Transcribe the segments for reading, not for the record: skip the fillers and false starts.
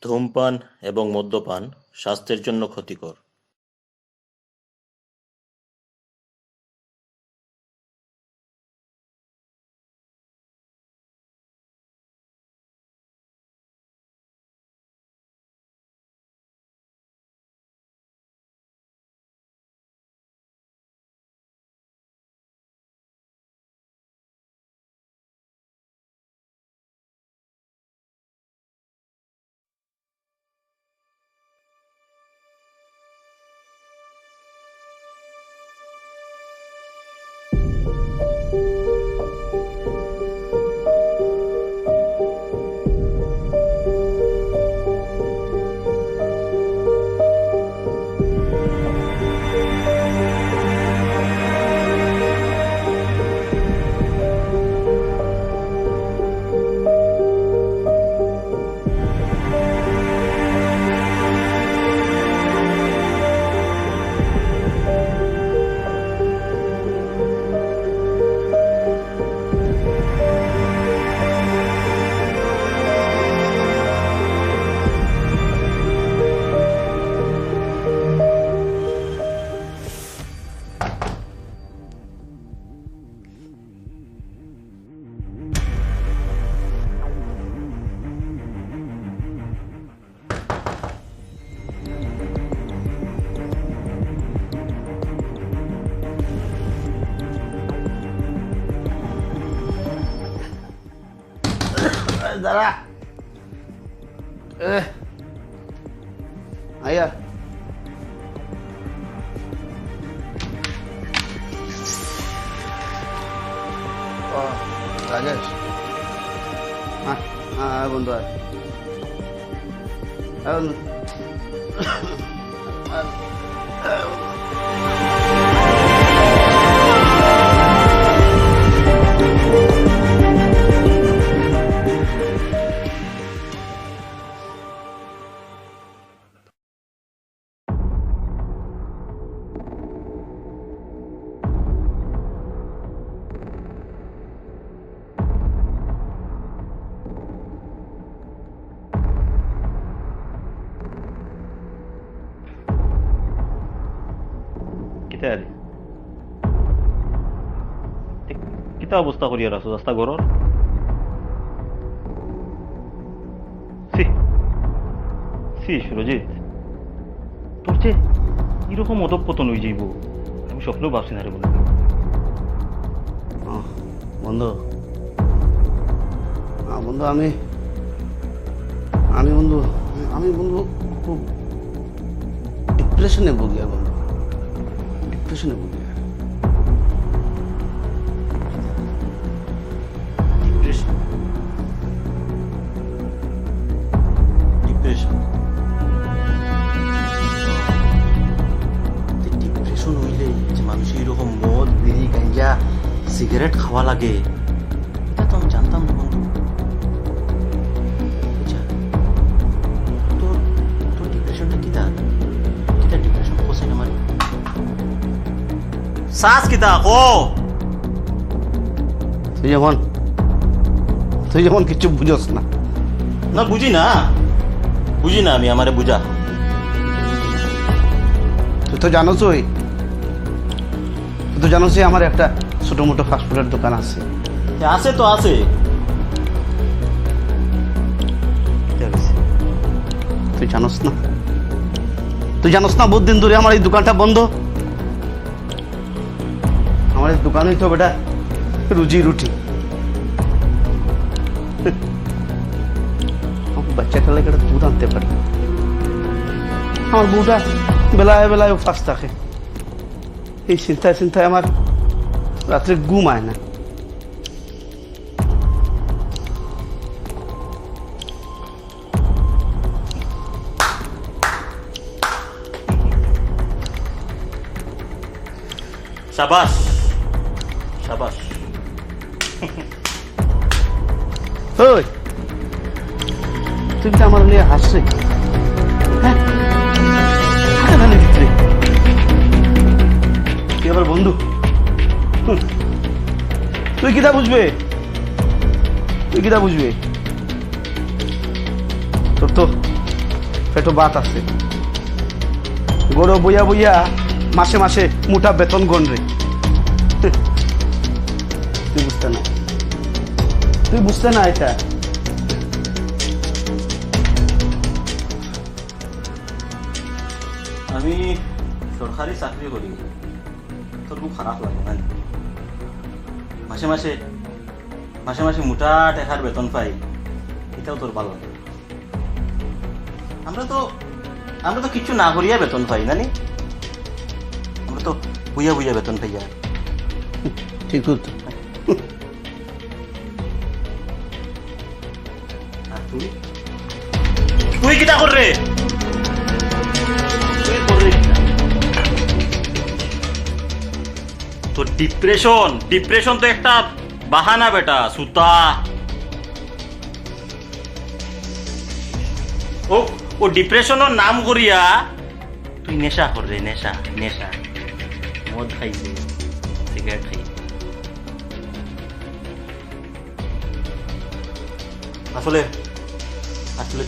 ধূমপান এবং মদ্যপান স্বাস্থ্যের জন্য ক্ষতিকর। দাঁড়া আয়া রাজেশ হ্যাঁ হ্যাঁ বন্ধু আয় বন্ধু কিতা অবস্থা করিয়া রাখছো রাস্তা ঘরের? সুরজিৎ, তোর যে এরকম অধঃপতন হয়ে যাইব আমি স্বপ্নেও ভাবছি না রে বন্ধু। বন্ধু বন্ধু আমি বন্ধু বন্ধু খুব ডিপ্রেশনে ভুগি বন্ধু, ডিপ্রেশনে ভুগি। ডিপ্রেশন হইলে যে মানুষ এরকম মদ বিড়ি গাঞ্জা সিগারেট খাওয়া লাগে এটা তো আমি জানতাম না বন্ধু। তোর তোর ডিপ্রেশনটা কিতা কিতা ডিপ্রেশন কোসে না মানে শ্বাস কিতা ও তুই যেমন কিছু বুঝোস না। না বুঝি না আমি আমারে বুঝা। তুই তো জানোসই আমার একটা ছোট মোটো ফাস্টফুডের দোকান আছে। আছে তো আছে, তুই জানোস না বহুত দিন ধরে আমার এই দোকানটা বন্ধ। আমার এই দোকানেই তো বেটা রুজি রুটি। বাচ্চাটা লাগে দুধ আনতে পারি, আমার বউটা বেলায় বেলায় ফাঁস থাকে। এই চিন্তায় আমার রাত্রে ঘুম আয় না। শাবাশ শাবাশ। ওই তুই কি আমার নিয়ে হাসছে? হ্যাঁ তুই আবার বন্ধু, তুই কিটা বুঝবে তোর তো পেটো বাত আছে গরো বইয়া বইয়া মাসে মাসে মোটা বেতন গণ রে তুই বুঝতে না এটা আমি সরকারি চাকরি করি, তোর খুব খারাপ লাগে না? মাসে মাসে মাসে মাসে মোটা টাকার বেতন পাই, এটাও তোর ভালো লাগে? আমরা তো কিছু না করিয়া বেতন পাই, জানি? আমরা তো বুইয়া বুইয়া বেতন পাই। আর ঠিক তো তুই তুই কিটা কর রে? তুই কর রে কিটা? তো ডিপ্রেশন তো একটা বাহানা বেটা, সুতা। ও ডিপ্রেশনের নাম করিয়া তুই নেশা কর রে, নেশা মদ খাইছে, সিগারেট খাই। আসলে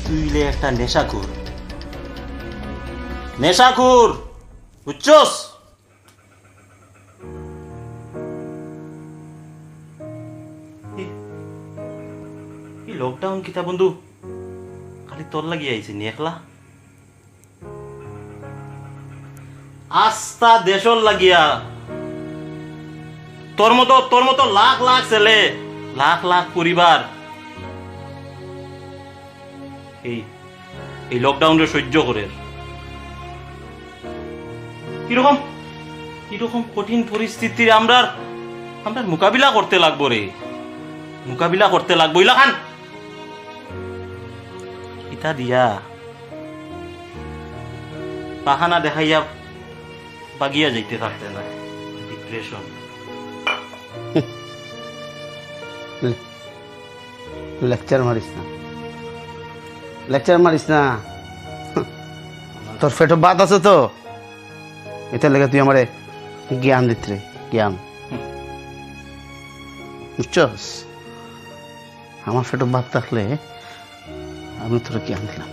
তুই একটা নেশাখোর, বুঝছস? এই লকডাউন কিতা বন্ধু খালি তোর লাগি আইছে নি একলা? আস্থা দেশর লাগিয়া তোর মতো লাখ লাখ ছেলে, লাখ লাখ পরিবার এই লকডাউনে সহ্য করে। কিরকম কঠিন পরিস্থিতির আমরা মোকাবিলা করতে লাগবো রে, ইলাখান ইটা দিয়া বাহানা দেখাইয়া বাগিয়া যাইতে থাকতে না। ডিপ্রেশন লেকচার মারিস না তোর পেটো বাত আছে তো, এটার লেগে তুই আমারে জ্ঞান দিতে রে, জ্ঞান। বুঝছস? আমার পেটো বাত থাকলে আমি তোর জ্ঞান দিলাম।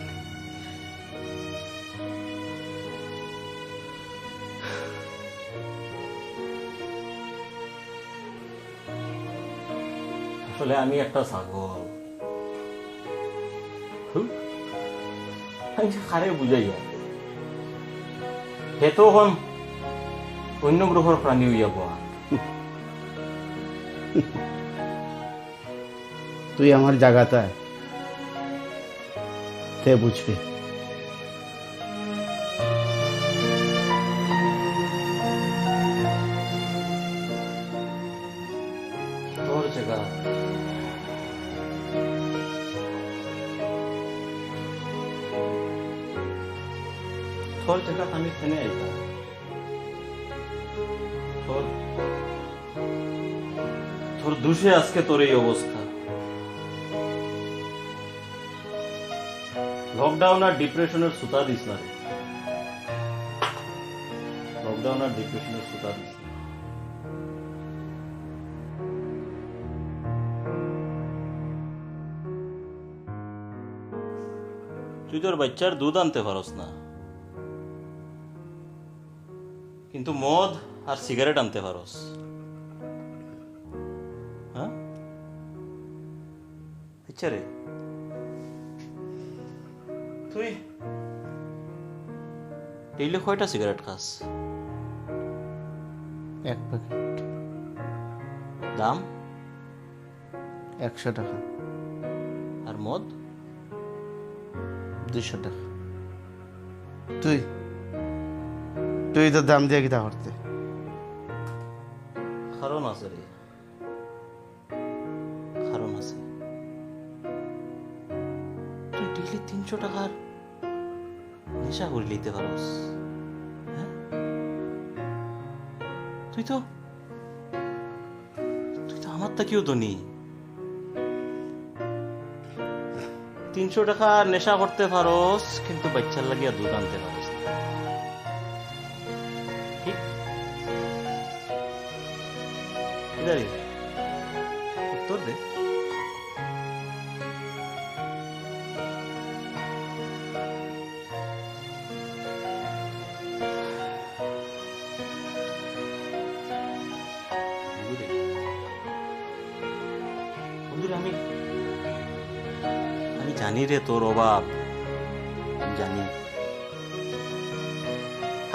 আসলে আমি একটা ছাগল, আমি খারে বুঝাইয়া হে তো হন অন্য গ্রহর প্রাণী হইয়া পাওয়া। তুই আমার জায়গাতে তে বুঝবি। তোর জায়গা আমি খেনে আইতাম। তোর দুষে আজকে তোর এই অবস্থা। লকডাউন আর ডিপ্রেশনের সুতা দিস না রে, তুই তোর বাচ্চার দুধ আনতে পারস না, কিন্তু মদ আর সিগারেট আনতে পারস। হ্যাঁ আচ্ছা রে, তুই ডেইলি কয়টা সিগারেট খাস? এক প্যাকেট। দাম? 100 টাকা। আর মদ? 200 টাকা। তুই তো দাম দিয়ে কিতা করতে? কারণ আছে রে, কারণ আছে। তুই ডেইলি 300 টাকার নেশা করে নিতে পারস। হ্যাঁ তুই তো আমার থেকেও ধনী। 300 টাকা নেশা করতে পারস, কিন্তু বাচ্চার লাগিয়া দুধ আনতে পারস না। ঠিক উত্তর দে। বন্ধুরা আমি আমি জানি রে তোর অভাব, আমি জানি।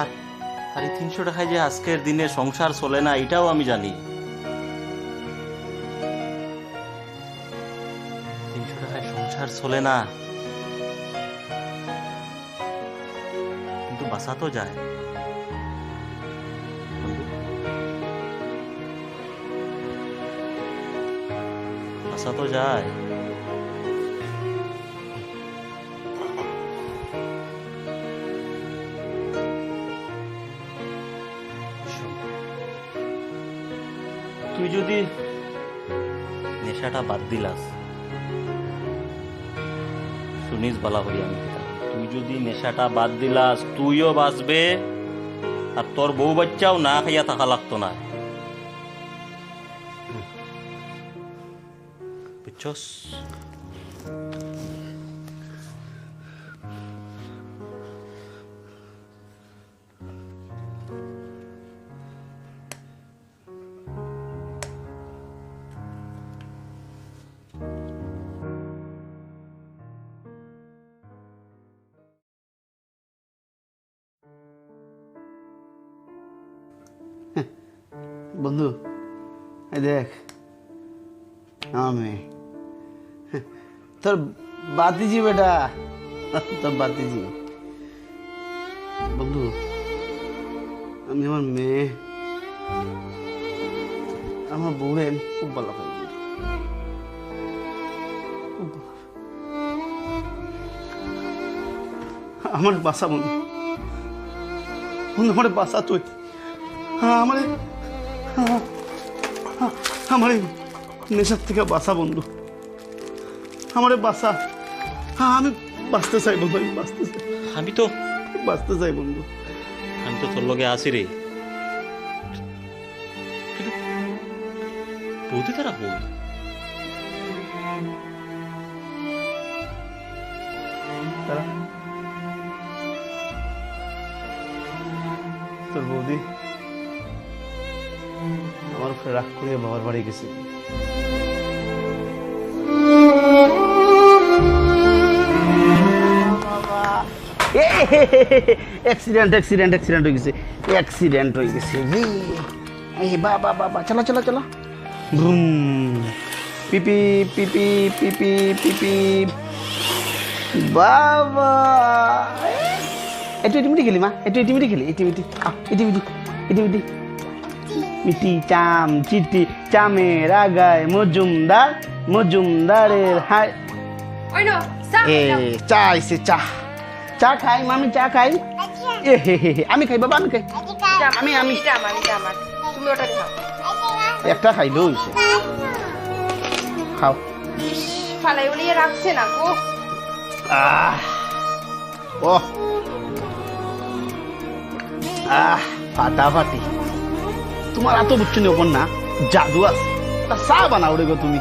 আর আর এই 300 টাকায় যে আজকের দিনে সংসার চলে না, এটাও আমি জানি। 300 টাকায় সংসার চলে না, কিন্তু বাঁচা তো যায়। বন্ধু, বাঁচা তো যায়। তুই যদি নেশাটা বাদ দিলাস, শুনিস বলা হই আমি কথা, তুই যদি নেশাটা বাদ দিলাস তুইও বাঁচবে, আর তোর বউ বাচ্চাও না খাইয়া থাকা লাগতো না, বুঝছস? বন্ধু, এই দেখ আমার মেয়ে, তোর বাতিজি বেটা, তোর বাতিজি। বন্ধু, আমি আমার মেয়ে, আমার বউরে আমি খুব ভালো পাই, খুব ভালো। আমার বাসা বন্ধু, বন্ধু আমার বাসা তুই, হ্যাঁ আমার নেশার থেকে বাসা বন্ধু, আমার বাসা। হ্যাঁ আমি বাঁচতে চাই বন্ধু, আমি বাঁচতে চাই, আমি তো বাঁচতে চাই বন্ধু। আমি তো তোর লগে আছি রে, কিন্তু বৌদি তারা বউ, তোর বৌদি আমার উপরে রাগ করে বাবার বাড়ি গেছে। অ্যাক্সিডেন্ট অ্যাক্সিডেন্ট অ্যাক্সিডেন্ট হয়ে গেছে, অ্যাক্সিডেন্ট হয়ে গেছে রে। এই বাবা বাবা, চলো চলো চলো, বুম, পিপি পিপি পিপি পিপি, বাবা একটু ইটিমিটি খেলি মা, একটু ইটিমিটি খেলি, ইটিমিটি ইটিমিটি ইটিমিটি, মিটি চাম চিটি চামের আগায় মজুমদার, মজুমদারের হাই। এ চা আইছে, চা চা খাই মামি, চা খাই। এ হে হে হে, আমি খাই বাবা, আমি খাই, আমি আমি তুমি ওটা খাও। একটা খাইলেও হয়েছে, খাও। ফালাই উলিয়ে রাখছে না গো। ও ফাটাফাটি, তোমার এত বুঝছো না ওপর না জাদু আছে, একটা চা বানাও রে গো তুমি,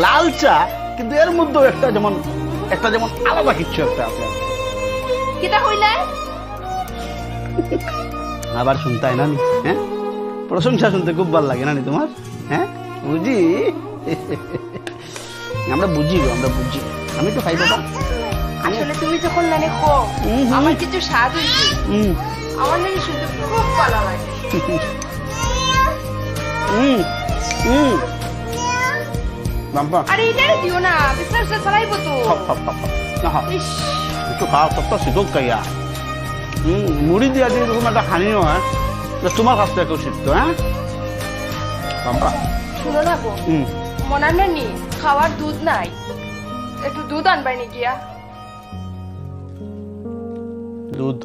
লাল চা, কিন্তু এর মধ্যেও একটা যেমন আলাদা কিছু একটা আছে। কিটা হইলে আবার শুনতে হয় না নি? হ্যাঁ, প্রশংসা শুনতে খুব ভালো লাগে না নি তোমার? হ্যাঁ বুঝি, আমরা বুঝি গো, আমরা বুঝি। আমি তো খাই বাবা। আসলে তুমি যখন মানে কো আমার কিছু স্বাদ হইছে, আমার নাকি শুনতে খুব ভালো লাগে। বাম্পা, আরে এটা দিও না, বিস্তার চালাইবো তো। ইস, একটু খাও, সবটা সুযোগ কাইয়া। মুড়ি দিয়া দিয়ে এরকম একটা খানিও হয়, তোমার কাছ থেকে শিখতো। হ্যাঁ বাম্পা, শুনো না গো, মনার নানি খাওয়ার দুধ নাই, একটু দুধ আনবাই নাকি? দুধ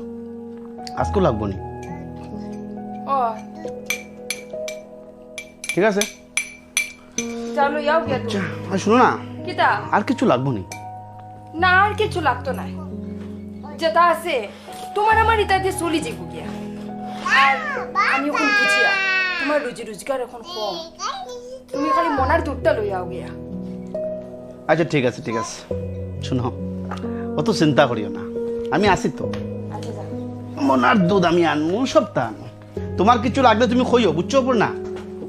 আজকেও লাগবো নি? ও ঠিক আছে, চলো যাও গিয়া তো। আর শোনো না, কিটা? আর কিছু লাগবো নি? না আর কিছু লাগতো না, যেটা আছে তোমার আমার এটা দিয়ে চলি যাবো গিয়া। আর আমি এখন বুঝিয়া তোমার রুজি রোজগার এখন কম, তুমি খালি মনার দুধটা লই যাও গিয়া। আচ্ছা ঠিক আছে ঠিক আছে, শোনো অত চিন্তা করিও না, আমি আসি তো। আচ্ছা যা। মনার দুধ আমি আনবো, সবটা আনবো। তোমার কিছু লাগলে তুমি কইও, বুঝছো না?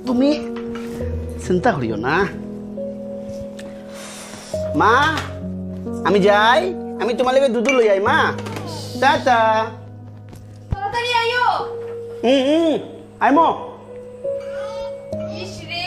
তুমি চিন্তা করিও না, মা আমি যাই, আমি তোমার লেগে দুধ লই আই মা। টাটা। তাড়াতাড়ি আইও। আইমো। ইস রে।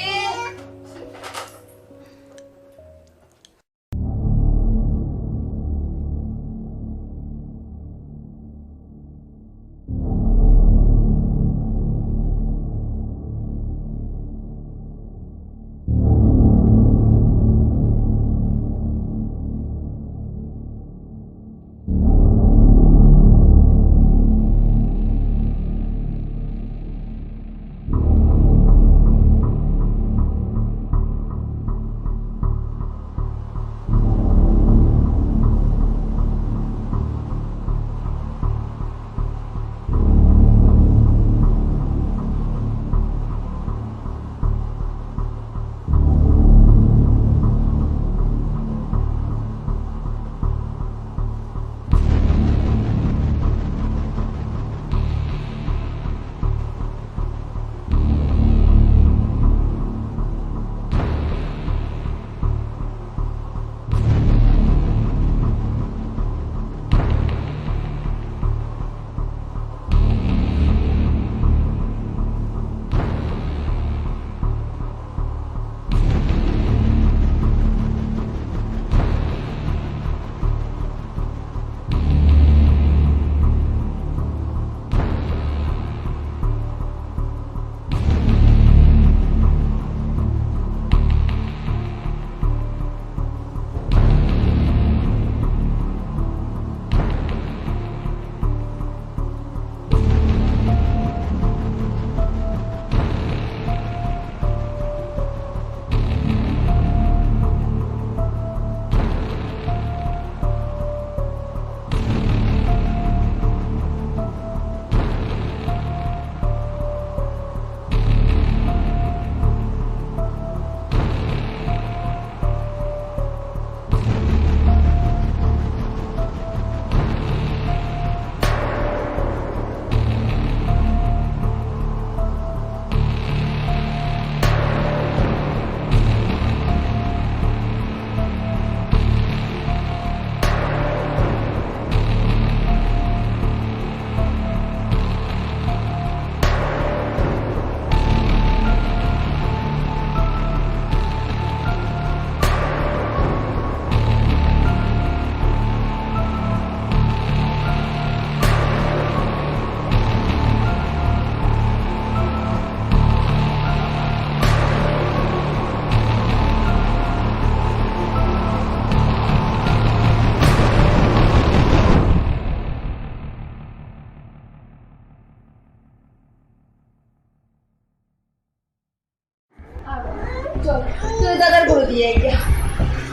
চল তুই দাদার করে দিয়ে গিয়া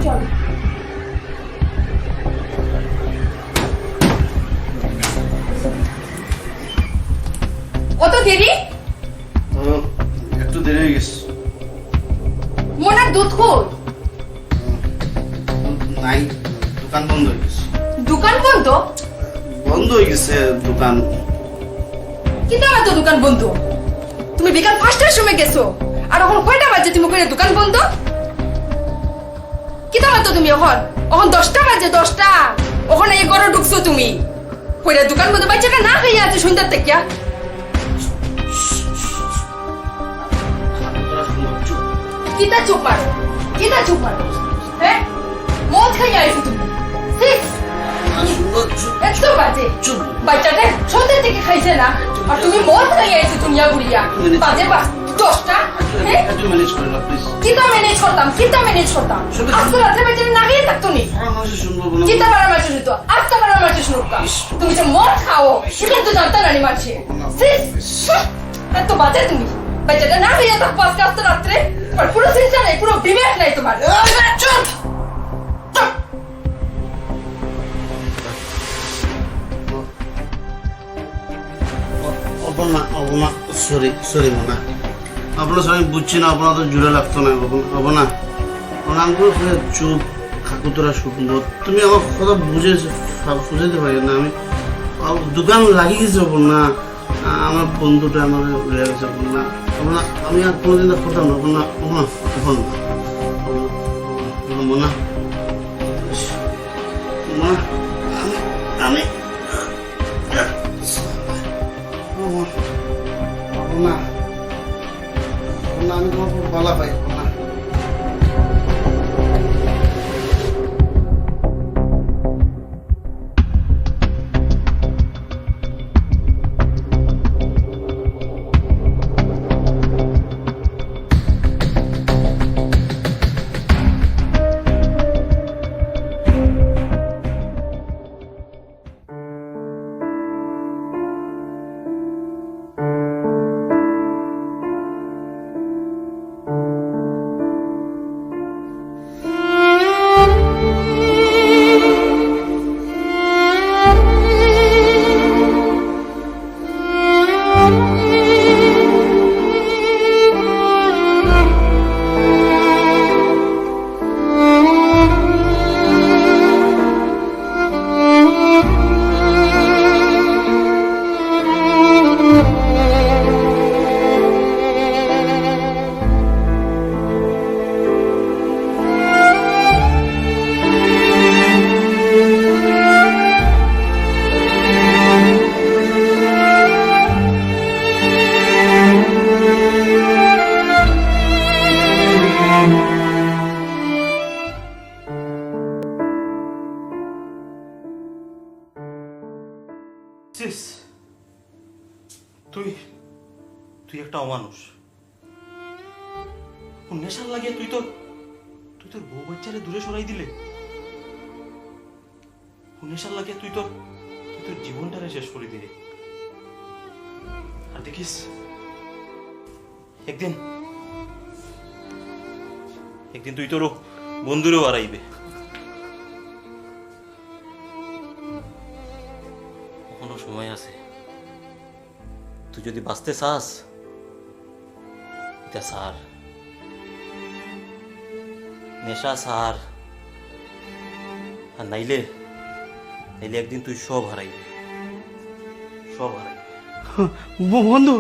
চল। অত দেরি? একটু দেরি হয়ে গেছে। মোনার দুধ কই? নাই, দোকান বন্ধ হয়ে গেছে। দোকান বন্ধ? বন্ধ হয়ে গেছে দোকান। কি তোমার তো দোকান বন্ধ? তুমি বিকাল 5টার সময় গেছো আর এখন কয়টা বাজে তুমি কইলে দোকান বন্ধ? কি তোমার তো তুমি এখন 10টা বাজে 10টা, ওখানে এই ঘরে ঢুকছো তুমি কইলে দোকান বন্ধ? বাচ্চাটা না হয়ে আছে সন্ধ্যার থেকে। কিতা চুপার কিতা চুপার হ্যাঁ মদ খাইয়া আইছো তুমি। এত বাজে বাচ্চাটা সন্ধ্যের থেকে খাইছে না আর তুমি মদ খাইয়া আইছো তুমি বুড়িয়া। বাজে 10টা। হ্যাঁ কিতা ম্যানেজ করতাম আজকে রাত্রে বাচ্চাটা না খেয়ে থাকতো নি। কিতা বারা মারছে শুধু আজকে বারা মারছে শুনুক তুমি যে মদ খাও সেটা তো জানতা না মারছে। এত বাজে তুমি বাচ্চাটা না খেয়ে থাকবো আজকে আজকে রাত্রে আর পুরো চিন্তা নাই পুরো বিবেক নাই তোমার। চুপ সরি মোনা, আপনার সবাই বুঝছি না, আপনার তো জুড়ে লাগতো না না অনাঙ্গুর চুপ কাকুতরা সুন্দর। তুমি আমার কথা বুঝাইতে পারি না। আমি দোকান লাগিয়ে গেছে না, আমার বন্ধুটা আমার রয়ে গেছে না। আমি আর কোনোদিন কথা না মোনা মা আমি না না আমি তোমার খুব ভালো পাই না সিস, তুই তুই একটা অমানুষ। ও নেশার লাগিয়ে তুই তোর বউ বাচ্চারে দূরে সরাই দিলে। ও নেশার লাগিয়ে তুই তোর জীবনটারে শেষ করে দিলে। আর দেখিস একদিন তুই তোর বন্ধুরেও হারাইবে। এখনো সময় আছে, তুই যদি বাঁচতে চাস এটা সার, নেশা সার, আর নাইলে একদিন তুই সব হারাইবে। বন্ধু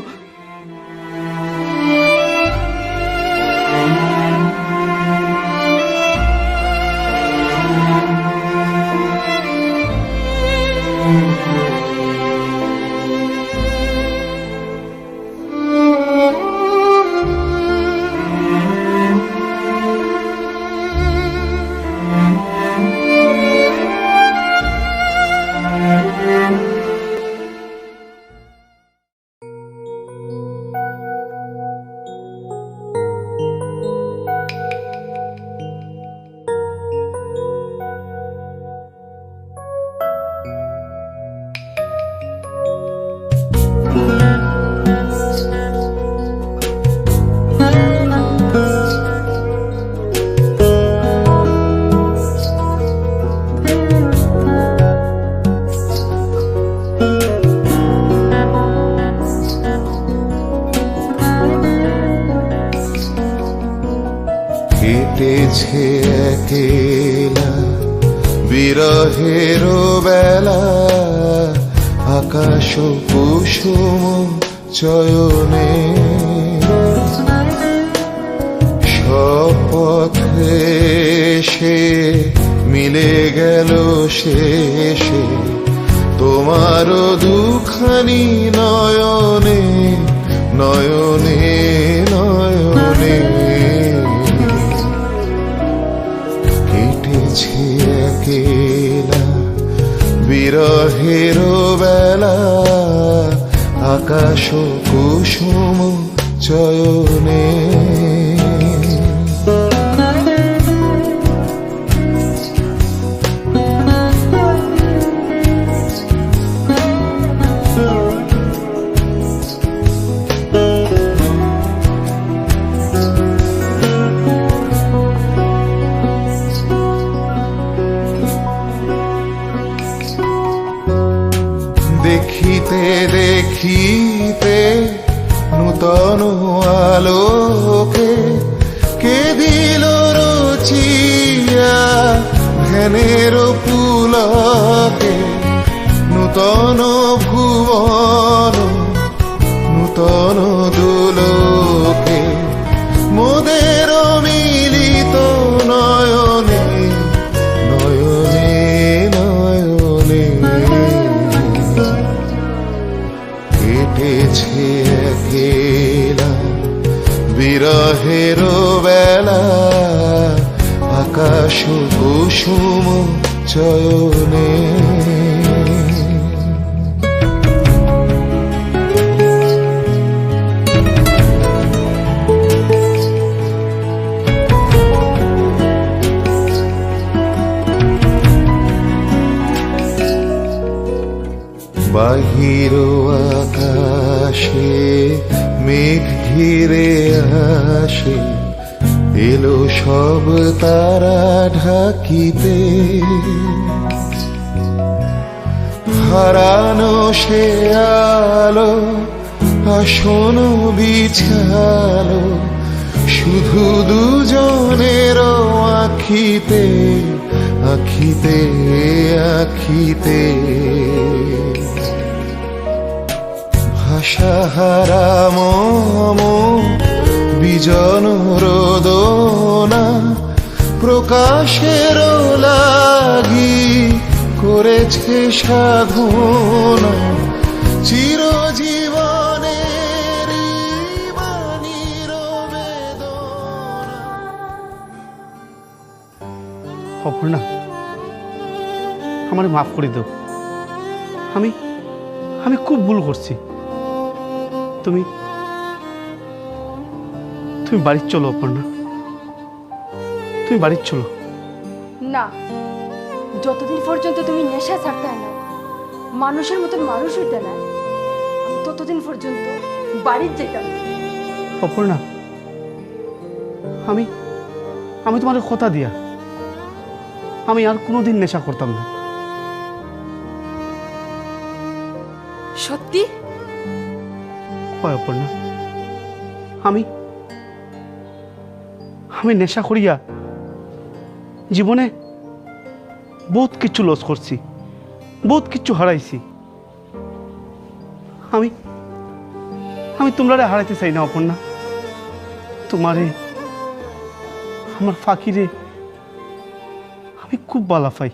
কেটেছে একেলা বিরহের বেলা, আকাশ কুসুম চয়নে সব পথে সে মিলে গেল শেষে তোমার দুখানি নয়নে নয়নে নয়নে। কেটেছে একেলা বিরহের বেলা, আকাশ কুসুম চয়নে। দেখিতে দেখিতে নূতন আলোকে কে দিল রুচিয়া ধ্যানের পুলকে, নূতন ভুবন নূতন দুলোকে মোদের মিলিত নয়নে নয়নে নয়নে। আকাশ কুসুম চয়নে। বাহির আকাশে মেঘ ঘিরে আসে, এলো সব তারা ঢাকিতে। হারানো সে আলো আসন বিছালো, শুধু দুজনের আখিতে আখিতে আখিতে। ভাষাহারা মম বিজন রোদনা, প্রকাশের লাগি করেছে সাধনা। চিরজীবনের বাণীর বেদনা। অপর্ণা, আমার মাফ করে দাও। আমি আমি খুব ভুল করছি। তুমি তুমি বাড়ি চলো অপর্ণা, তুমি বাড়ি চলো। না, যতদিন পর্যন্ত তুমি নেশা ছাড়তে না, মানুষের মতন মানুষ হইতে না, আমি ততদিন পর্যন্ত বাড়ির যেতাম না। অপর্ণা, আমি আমি তোমার কথা দিয়া আমি আর কোনোদিন নেশা করতাম না। সত্যি? হয় অপর্ণা, আমি আমি নেশা করিয়া জীবনে বহুত কিছু লস করছি, বহুত কিছু হারাইছি। আমি আমি তোমরা হারাইতে চাই না অপর্ণা। তোমারে আমার ফাঁকিরে আমি খুব বালা পাই।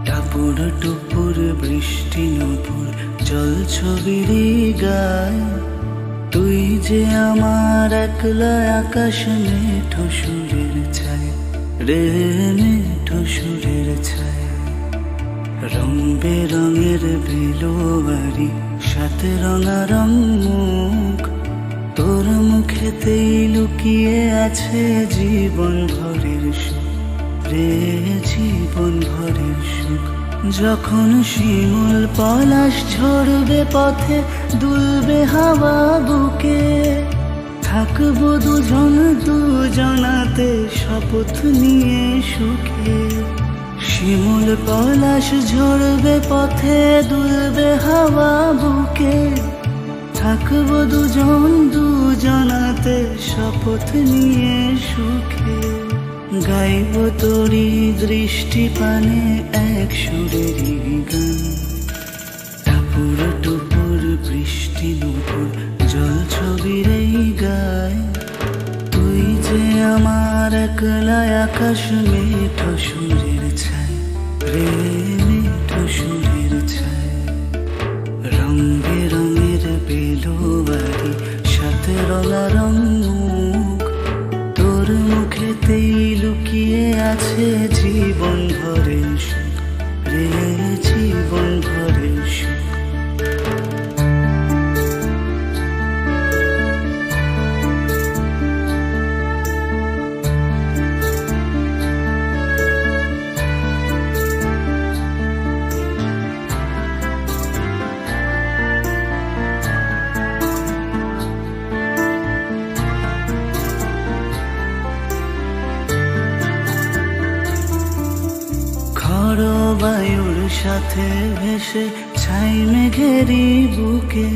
টাপুর টুপুর বৃষ্টি নুপুর জল ছবির গায়, তুই যে আমার একলা আকাশ মেঠো সুরের ছায় রে, মেঠো সুরের ছায়। রং বেরঙের বেলোয়ারি সাথে রঙারঙ মুখ, তোর মুখেতেই লুকিয়ে আছে জীবন ভরের সুখ রে, জীবন ভরের সুখ। যখন শিমুল পলাশ ঝরবে পথে, দুলবে হাওয়া বুকে, থাকবো দুজন দুজনাতে শপথ নিয়ে সুখে। শিমুল পলাশ ঝরবে পথে, দুলবে হাওয়া বুকে, থাকবো দুজন দুজনাতে শপথ নিয়ে সুখে। গাইব তোরি দৃষ্টি পানে এক সুরেরই গান, টাপুর টুপুর বৃষ্টি নুপুর জল ছবির এই গায়, তুই যে আমার একলা আকাশ মেঠো সুরের ছায় রে, মেঠো সুরের ছায়। রং বেরঙের বেলোয়ারি সাথে রঙারঙ মুখ, তোর মুখেতেই লুকিয়ে আছে জীবন ভরের সুখ রে, জীবন ভরের সুখ। বায়ুর সাথে ভেসে ছাই মেঘেরি বুকে,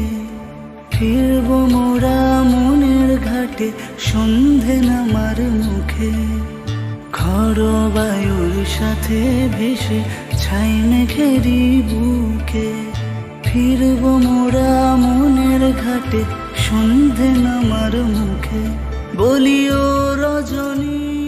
ফিরবো মোরা মনের ঘাটে সন্ধে নামার মুখে। খড় বায়ুর সাথে ভেসে ছাই মেঘেরি বুকে, ফিরবো মোরা মনের ঘাটে সন্ধে নামার মুখে। বলিও রজনী